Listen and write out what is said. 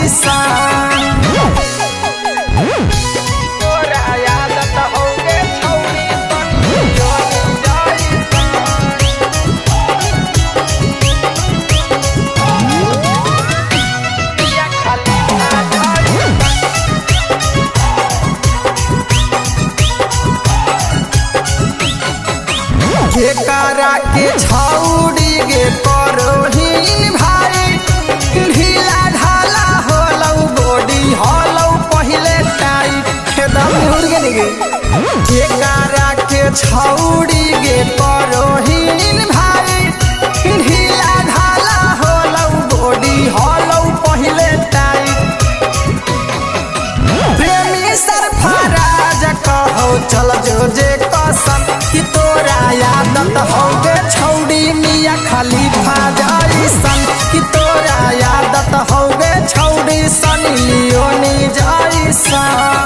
जैसन। तोरा आदत हउवे छौरी सनियोनी जैसन। पिया खाली केकरा के छौड़ी गे परोहीन भाई ढीला ढाला होलौ बॉडी होलौ पहिले टाइट एकदम उड़ गेल गे। केकरा के छौड़ी गे परोहीन भाई ढीला ढाला होलौ बॉडी होलौ पहिले टाइट। प्रेमी सरफराज कहो चल जो जे कसम कि तोरा आदत हउवे छौड़ी मिया खलीफा जैसन। कि तोरा आदत हउवे छौड़ी सनी लियोनी जैसन।